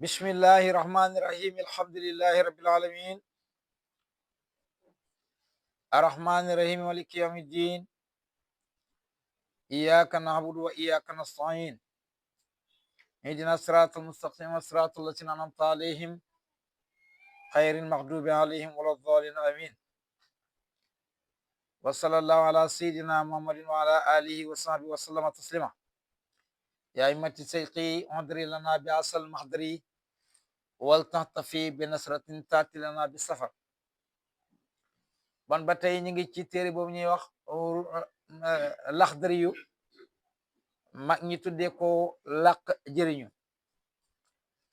بسم الله الرحمن الرحيم الحمد لله رب العالمين الرحمن الرحيم مالك يوم الدين إياك نعبد وإياك نستعين اهدنا الصراط المستقيم صراط الذين أنعمت عليهم غير المغضوب عليهم ولا الضالين آمين وصلى الله على سيدنا محمد وعلى آله وصحبه وسلم تسليما يا أئمة السيقي انظري لنا بعسل المحضري ولتعطفي بنصرة تأتي لنا بالسفر ban ba tey ñu ngi ci téere boobu ñuy wax laxdari yu mag ñi tuddee ko làq jëriñu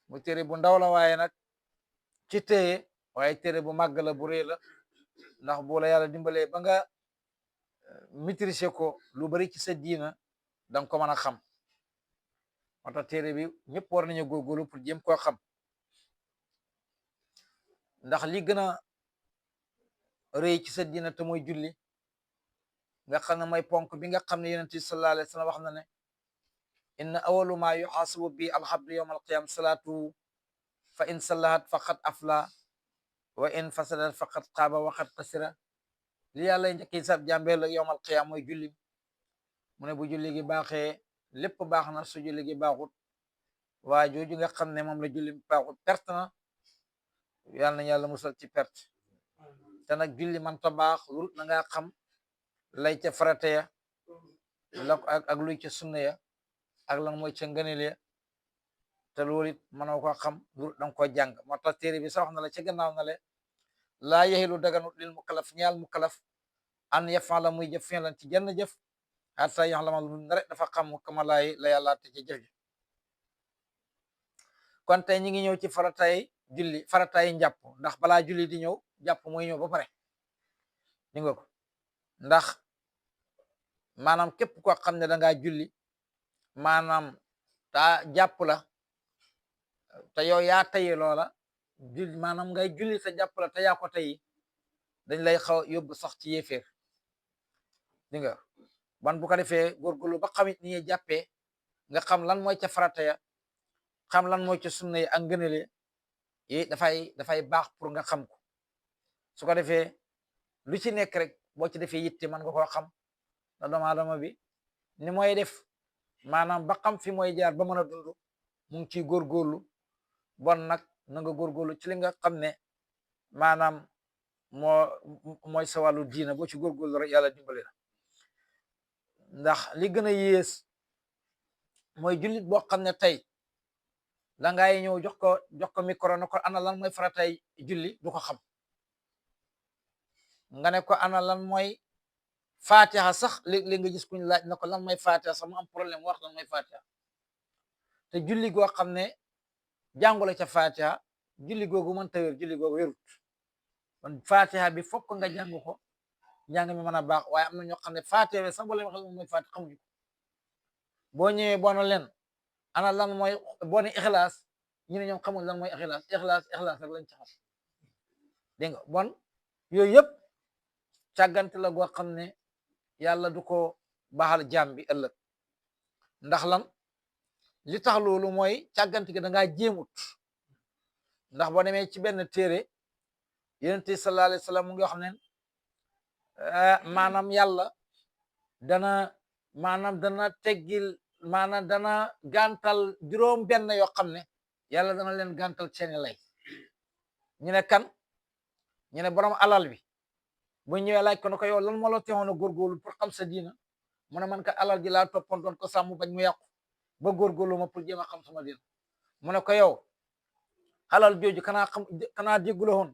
mu téere bu ndaw la waaye nag ci téye waaye téere bu màgg la bu rëy la ndax bu la yàlla dimbalee ba nga maîtriser ko lu bari ci sa diina danga ko mën a xam moo tax téere bi ñëpp war nañu góorgóorlu pour jéem koo xam ndax li gën a rëy ci sa diina te mooy julli nga xam ne mooy ponk bi nga xam ne yonent bi sallallahu alayhi wa sallam wax na ne inna awalu ma yuxaasabu bi alxabdu yowm alqiyam salaatu fa in sallahat faqad afla wa in fasadat faqad xaaba waxat xasira li yàlla njëkk yi sab jàmbee la yowm alqiyam mooy julli mu ne bu julli gi baaxee lépp baax na su julli gi baaxut waa jooju nga xam ne moom la julli baaxut perte na yàlla na yàlla musal ci perte te nag julli man ta baax lu na nga xam lay ca farata ya ak luy ca sunna ya ak lan mooy ca ngëneel ya te loolu it mënoo ko xam lu danga ko jàng moo tax téere bi sax wax na la ca gannaaw na le laa yaxilu daganut lil mukalaf ñaal mukalaf an yafala muy jëf fi lan ci jenn jëf hatta yaxlama lu rek dafa xam kamalaay la yàlla te ca jëf ji kon tey ñi ngi ñëw ci farataay njàpp ndax balaa julli di ñëw jàpp mooy ñëw ba pare di nga ko ndax maanaam képp koo xam ne dangaa julli maanaam taa jàpp la te yow yaa tayi loola julli maanaam ngay julli te jàpp la te yaa ko tayi dañ lay xaw yóbbu sax ci yéeféer di nga ban bu ko defee góorgóorlu ba xamit ni ñuy jàppee nga xam lan mooy ca farata ya xam lan mooy ca sunna yi ak ngënale yi dafay baax pour nga xam ko su ko defee lu ci nekk rek boo ci defee yitte man nga koo xam na doomu aadama bi ni mooy def maanaam ba xam fi mooy jaar ba mën a dund mu ngi ciy góorgóorlu bon nag na nga góorgóorlu ci li nga xam ne maanaam mooy sa wàllu diina boo ci góorgóorlu rek yàlla dimbali la ndax li gën a yées mooy jullit boo xam ne tey da ngay ñëw jox ko micro na ko ana lan mooy faratay julli du ko xam nga ne ko ana lan mooy fatiha sax léeg-léeg nga gis kuñ laaj na ko lan mooy fatiha sax mu am problème wax lan mooy fatiha te julli goo xam ne jàngule ca fatiha julli googu mën ta wér julli googu wérut kon fatiha bi fokk nga jàng ko njàng mi mën a baax waaye am na ñoo xam ne fatiha bi sax boo leen wax lan mooy fatiha xamuñu ko boo ñëwee boo na leen ana lan mooy boo ne ixlaas ñu ne ñoom xamuñ lan mooy ixlaas rek lañ ci xam dégg nga bon yooyu yëpp càggante la goo xam ne yàlla du ko baaxal jaam bi ëllëg ndax lan li tax loolu mooy càggante gi da ngaa jéemut ndax boo demee ci benn téere yonent bi sallallahu alayhi wa sallam mu ngi wax ne maanaam yàlla dana teggil maanaam dana gàntal juróom benn yoo xam ne yàlla dana leen gàntal seeni lay ñu ne kan ñu ne borom alal bi bu ñëwee laaj ko ne ko yow lan moo la teewoon a góorgóorlu pour xam sa diina mu ne man ka alal ji laa toppoon doon ko sàmm bañ mu yàqu ba góorgóorlu ma pour jéem a xam sama diina mu ne ko yow alal jooju kanaa déggula woon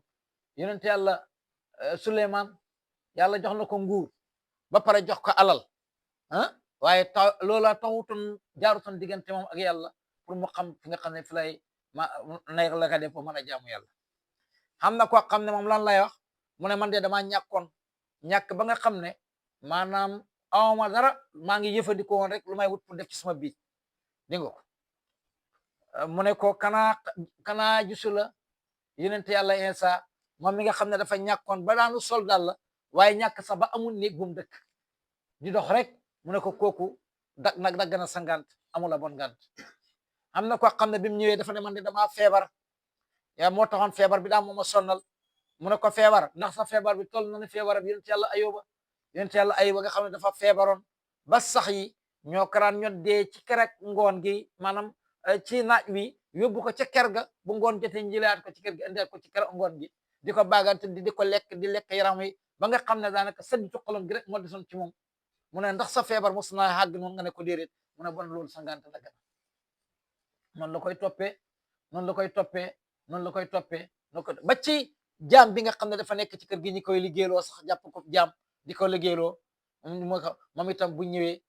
yonente yàlla Suleymaan yàlla jox na ko nguur ba pare jox ko alal waaye loola taxutoon jaarutoon diggante moom ak yàlla pour mu xam fi nga xam ne fi lay nay la ka def pour mën a jaamu yàlla xam na koo xam ne moom lan lay wax mu ne man de dama ñàkk ba nga xam ne maanaam awma dara maa ngi jëfandikoo woon rek lu may wut pour def ci sama biir dégg nga ko mu ne ko kanaa gisu la yonente yàlla Iisaa moom mi nga xam ne dafa ñàkkoon ba daanu soldat la waaye ñàkk sax ba amul néeg bu mu dëkk di dox rek mu ne ko kooku dagg na sa ngant amula bon ngant am na koo xam ne bi mu ñëwee dafa ne man de damaa feebar yaa moo taxoon feebar bi daa mooma sonnal mu ne ko feebar ndax sa feebar bi toll na ne feebar bi yonent yàlla ayuba nga xam ne dafa feebaroon ba sax yi ñoo karaan ñoo dee ci kerak ngoon gi maanaam ci naaj wi yóbbu ko ca ker ga bu ngoon jotee njëlaat ko ci kër gi indiwaat ko ci kerak ngoon gi di ko baagante di ko lekk di lekk yaram wi ba nga xam ne daanaka sëñ cuqalam gi rek moo desoon ci moom mu ne ndax sa feebar mos naa xàgg noonu nga ne ko déedéet mu ne bon loolu sa ngànt dagg na noonu la koy toppee noonu la koy toppee noonu la koy toppee ba ci jaam bi nga xam ne dafa nekk ci kër gi ñi koy liggéeyloo sax jàpp ko jaam di ko liggéeyloo moom itam bu ñëwee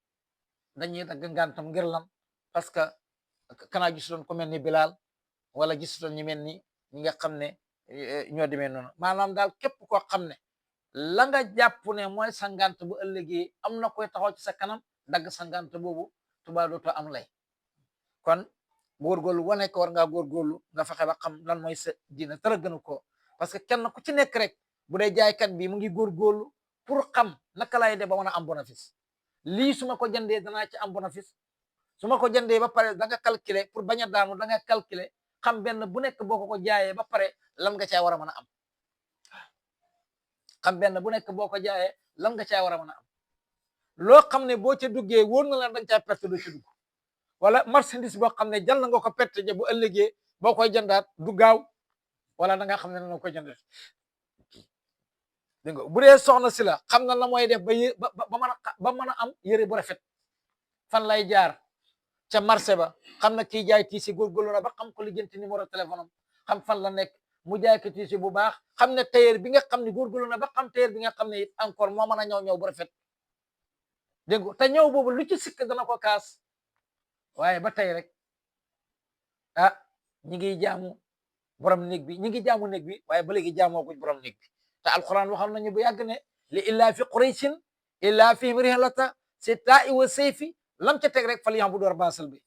dañuy dagg ngàntam ngir lan parce que kanaa gisuloon ko mel ni Bilal wala gisuloon ñu mel ni ñi nga xam ne ñoo demee noonu maanaam daal képp koo xam ne la nga jàpp ne mooy sa ngànt bu ëllëgee am na koy taxaw ci sa kanam dagg sa ngànt boobu tuba dootoo am lay kon góorgóorlu wane ko war ngaa góorgóorlu nga fexe ba xam lan mooy sa diina tara gënu ko parce que kenn ku ci nekk rek bu dee jaaykat bi mu ngi góorgóorlu pour xam naka lay def ba mën a am bénéfice lii su ma ko jëndee danaa ci am bénéfice su ma ko jëndee ba pare da nga calculer pour bañ a daanu da nga calculer xam benn bu nekk boo ko jaayee ba pare lan nga caa war a mën a am xam benn bu nekk boo ko jaayee lan nga caa war a mën a am loo xam ne boo ca duggee wóor na la da nga caa perte doo ci dugg wala marchandise boo xam ne jël na nga ko perte ja bu ëllëgee boo koy jëndaat du gaaw wala da nga xam ne na koy jëndee dégg nga bu dee soxna si la xam na la mooy def ba mën a am yëre bu rafet fan lay jaar ca marché ba xam na kii jaay tiisi góorgóorlu na ba xam ko lijjanti numéro téléphone am xam fan la nekk mu jaay ko tiisi bu baax xam ne tailleur bi nga xam ne góorgóorlu na ba xam tailleur bi nga xam ne it encore moo mën a ñëw bu rafet dégg nga te ñëw boobu lu ci sikk dana ko kaas waaye ba tey rek ñi ngi jaamu borom néeg bi ñi ngi jaamu néeg bi waaye ba léegi jaamoo ko borom néeg bi te alquran waxoon nañu bu yàgg ne li illaa fi qurayshin illaa fihim rihlata sitaa'i wa sayfi lam ca teg rek falyabudu rabba haazal bayt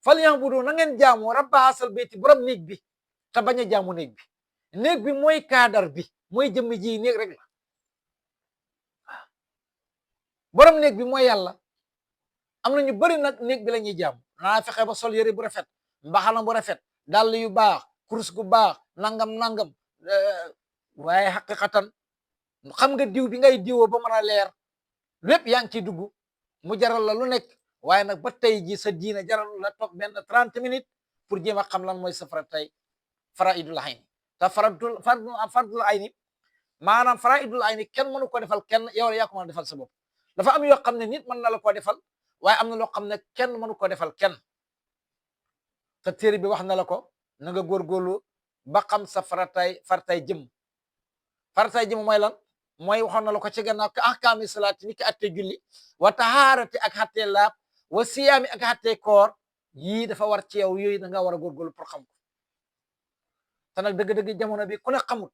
falyabudu na ngeen jaamu rabba haazal bayt borom néeg bi te bañ a jaamu néeg bi mooy kaadar bi mooy jëmm ji néeg rek la borom néeg bi mooy yàlla am na ñu bëri nag néeg bi la ñuy jaamu naa fexe ba sol yëre bu rafet mbaxana bu rafet dàll yu baax kurus gu baax nangam waaye xaqiqatan xam nga diw bi ngay diwoo ba mën a leer lépp yaa ngi ciy dugg mu jaral la lu nekk waaye nag ba tey ji sa diina jaral la toog benn 30 minutes pour jéem a xam lan mooy sa faratay faraidul ayni te fardul ayni maanaam faraidul ayni kenn mënu ko defal kenn yow la yaa ko mën a defal sa bopp dafa am yoo xam ne nit mën na la ko defal waaye am na loo xam ne kenn mënu ko defal kenn te téere bi wax na la ko na nga góorgóorlu ba xam sa faratay jëm mooy lan mooy waxoon na la ko ci gannaaw ka ahkaami salaati ni ki atte julli wa tahaarati ak xattee laab wa siyaami ak xattee koor yii dafa war ci yow yooyu da nga war a góorgóorlu pour xam ko te nag dëgg-dëgg jamono bi ku ne xamul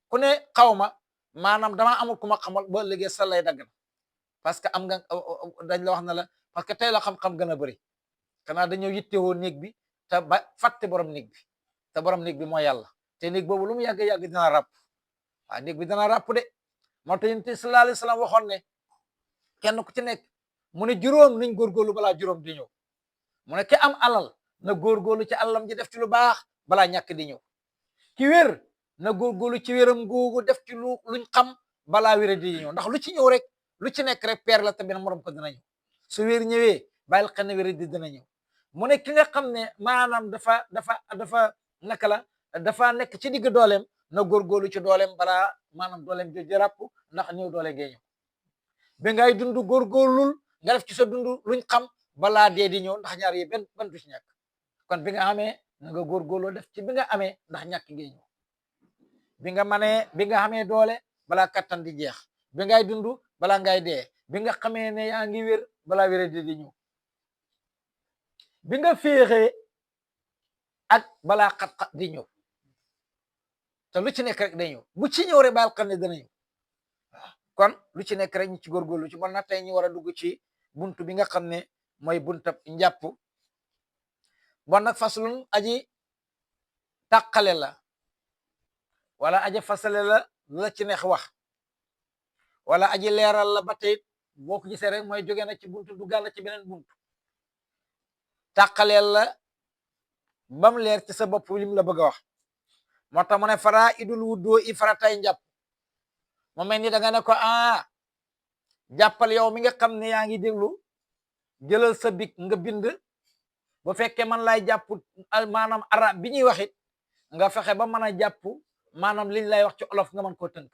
ku ne xaw ma maanaam damaa amul ku ma xamal ba léegi sa lay dagg na parce que am nga dañ la wax na la parce que tey la xam-xam gën a bëri xanaa dañoo yittewoo néeg bi te ba fàtte borom néeg bi te borom néeg bi mooy yàlla te néeg boobu lu mu yàgg-yàgg dina ràpp waaw néeg bi dina ràpp de moo tax yonent bi sallallahu alayhi wa sallam waxoon ne kenn ku ci nekk mu ne juróom nañ góorgóorlu balaa juróom di ñëw mu ne ki am alal na góorgóorlu ci alalam ji def ci lu baax balaa ñàkk di ñëw ki wér na góorgóorlu ci wéram googu def ci luñ xam balaa wéra di ñëw ndax lu ci ñëw rek lu ci nekk rek peer la te benn morom ko dina ñëw su wér ñëwee bàyyil xel ne wéra di dina ñëw mu ne ki nga xam ne maanaam dafa naka la dafa nekk ci digg dooleem na góorgóorlu ci dooleem balaa maanaam dooleem jooju ràpp ndax ñëw doole ngay ñëw bi ngay dund góorgóorlul nga def ci sa dund luñ xam balaa dee di ñëw ndax ñaar yi benn du ci ñàkk kon bi nga amee na nga góorgóorlu def ci bi nga amee ndax ñàkk ngay ñëw bi nga xamee doole balaa kattan di jeex bi ngay dund balaa ngay dee bi nga xamee ne yaa ngi wér balaa wéra di ñëw bi nga féexee ak balaa xat-xat di ñëw te lu ci nekk rek day ñëw bu ci ñëw rek baal xam ne dana ñëw kon lu ci nekk rek ñu ci góorgóorlu ci bon na tey ñu war a dugg ci buntu bi nga xam ne mooy buntab njàpp bon nag faslun aji tàqale la wala aji fasale la ci neex wax wala aji leeral la ba tey boo ko gisee rek mooy jóge na ci buntu duggal na ci beneen buntu tàqaleel la bam leer ci sa bopp lim la bëgg a wax moo tax mu ne faraidul wuddoo i faratay njàpp mu mel ni da nga ne ko jàppal yow mi nga xam ne yaa ngi déglu jëlal sa bik nga bind bu fekkee man lay jàpp maanaam arab bi ñuy waxit nga fexe ba mën a jàpp maanaam liñ lay wax ci olof nga mën koo tënk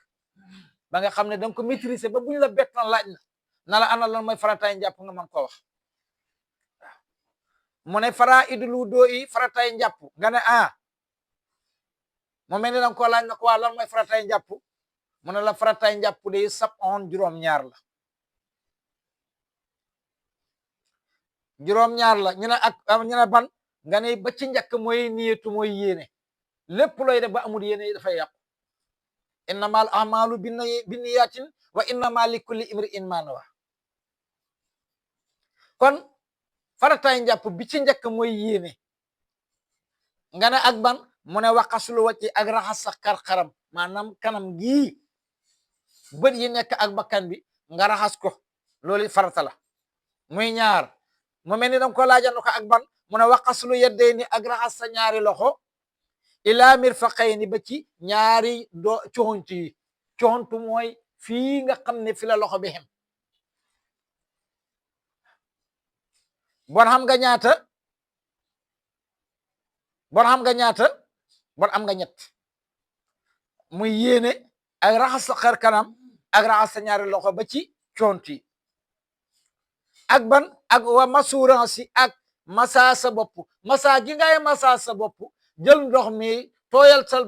ba nga xam ne danga ko maîtriser ba buñ la bett na laaj na la ana lan mooy farataay njàpp nga mën koo wax mu ne faraidul wuddoo i faratay njàpp nga ne mu mel ni danga ko laaj na ko waa lan mooy faratay njàpp mu ne la faratay njàpp de juróom-ñaar la juróom-ñaar la ñu ne ban nga ne ba ci njëkk mooy niyatu mooy yéene lépp looy def ba amul yéene dafay yàqu innamal a'malu binniyatin wa innama likulli imri'in ma nawa kon faratay njàpp bi ci njëkk mooy yéene nga ne ak ban mu ne waqasul wacci ak raxas sa xar-xaram maanaam kanam gii bët yi nekk ak bakkan bi nga raxas ko loolu farata la muy ñaar mu mel ni danga ko laajano ko ak ban mu ne waqaslu yeddayni ak raxas sa ñaari loxo ila mirfaqayni ba ci ñaari coxontu yi coxontu mooy fii nga xam ne fi la loxo bi xem bon xam nga ñaata bon am nga ñett muy yéene ak raxas sa xar kanam ak raxas sa ñaari loxo ba ci coxontu yi ak ban ak wa masuransi ak masa sa bopp masa gi ngay masa sa bopp jël ndox mi tooyal sa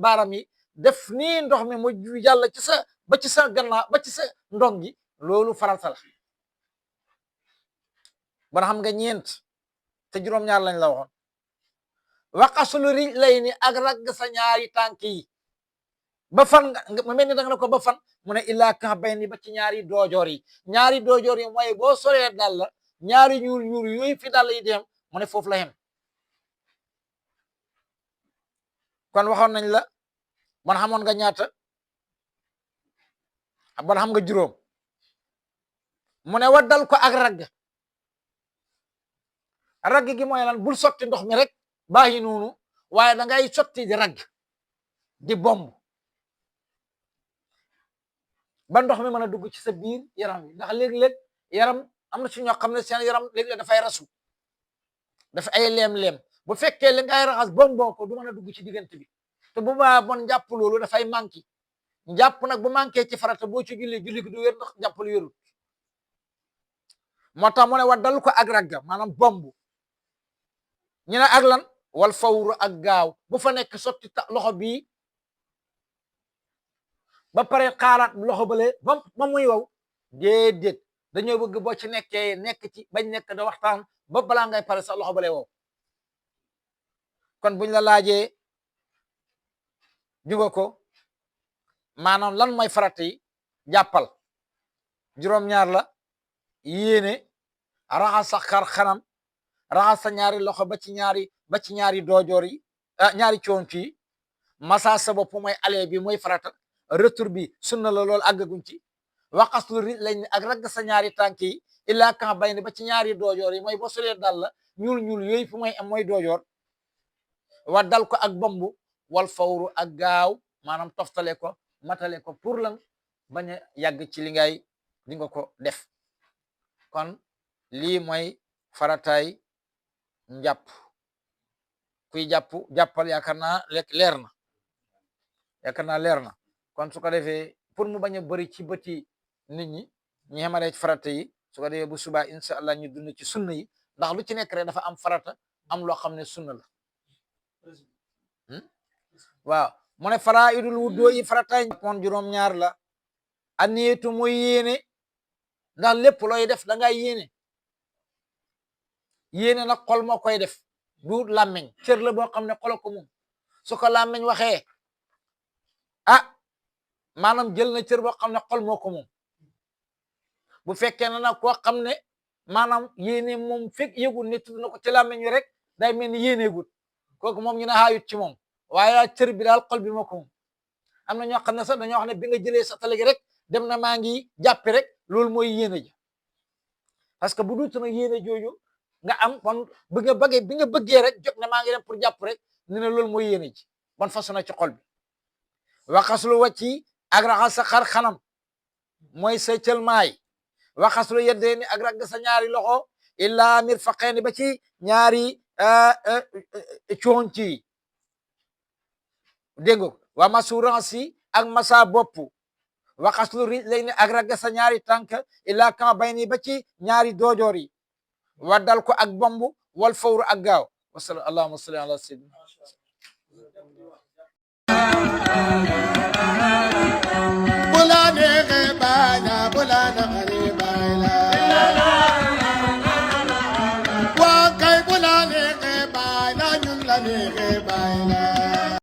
baaram yi def nii ndox mi mu jàll ci sa ba ci sa gannaaw ba ci sa ndong gi loolu farata la bon xam nga ñeent te juróom-ñaar lañ la waxoon waqasulu rij lay ni ak ragg sa ñaari tànk yi ba fan nga mu mel ni danga ne ko ba fan mu ne illaa ka bay ni ba ci ñaari doojoor yi mooy boo solee dal la ñaari ñuul yooyu fi dal yi dem mu ne foofu la xem kon waxoon nañ la bon xamoon nga ñaata bon xam nga juróom mu ne waddal ko ak ragg gi mooy lan bul sotti ndox mi rek bàyyi noonu waaye da ngay sotti di ragg di bomb ba ndox mi mën a dugg ci sa biir yaram wi ndax léeg-léeg yaram am na ci ñoo xam ne seen yaram léeg-léeg dafay rasu dafa ay leem-leem bu fekkee li ngay raxas bomboo ko du mën a dugg ci diggante bi te bu baa bon njàpp loolu dafay manqué njàpp nag bu manqué ci farata boo ci julli gi du wér ndax njàpp lu wérul moo tax mu ne waddal ko ak ragga maanaam bomb ñu ne ak lan wal fawru ak gaaw bu fa nekk sotti loxo bii ba pare xaaraat loxo bale ba muy wow déedéet dañoo bëgg boo ci nekkee nekk ci bañ nekk da waxtaan ba balaa ngay pare sax loxo bale wow kon buñ la laajee juga ko maanaam lan mooy farata yi jàppal juróom-ñaar la yéene raxas sa xar xanam raxas sa ñaari loxo ba ci ñaari doojoor yi ñaari coonc yi masa sa bopp mooy ale bi mooy farata retour bi sunna la loolu àggaguñ ci waqaslu ri lañ ak ragg sa ñaari tànk yi illaa kan bay ni ba ci ñaari doojoor yi mooy boo solee dal la ñuul yooyu fu mooy am mooy doojoor wa dal ko ak bomb wal fawru ak gaaw maanaam toftale ko matale ko pour lan bañ a yàgg ci li nga ko def kon lii mooy farataay njàpp kuy jàppal yaakaar naa leer na kon su ko defee pour mu bañ a bëri ci bëti nit ñi ñu xamale farata yi su ko defee bu subaa incha allah ñu dund ci sunna yi ndax lu ci nekk rek dafa am farata am loo xam ne sunna la waaw mu ne faraidul wuddoo yi farataay moon juróom-ñaar la aniyatu mooy yéene ndax lépp looy def da ngay yéene nag xol moo koy def du làmmeñ cër la boo xam ne xolo ko moom su ko làmmeñ waxee maanaam jël na cër boo xam ne xol moo ko moom bu fekkee ne nag koo xam ne maanaam yéene moom fekk yëgul ne tudd na ko ci làmmeñ wi rek day mel ni yéeneegul kooku moom ñu ne xaayut ci moom waaye cër bi daal xol bi moo ko moom am na ñoo xam ne sax dañoo wax ne bi nga jëlee sa tale gi rek dem na maa ngi jàppi rek loolu mooy yéene ji parce que bu duut na yéene jooju nga am bon bi nga bëggee rek jóg ne maa ngi dem pour jàpp rek ne loolu mooy yéene ji bon façon na ci xol bi waxaslu wàcci ak raxas sa xar xanam mooy sa cëlmaay waxaslu yeddeeni ak ragg sa ñaari loxo illa mirfaqeeni ba ci ñaari coonc yi dégg nga wa masuransi ak masa bopp waxaslu rijlayni ak ragg sa ñaari tànk illa kambayni ba ci ñaari doojoor yi waddal ko ak bomb wal fawru ak gaaw wasala allahumma salli ala sayyidina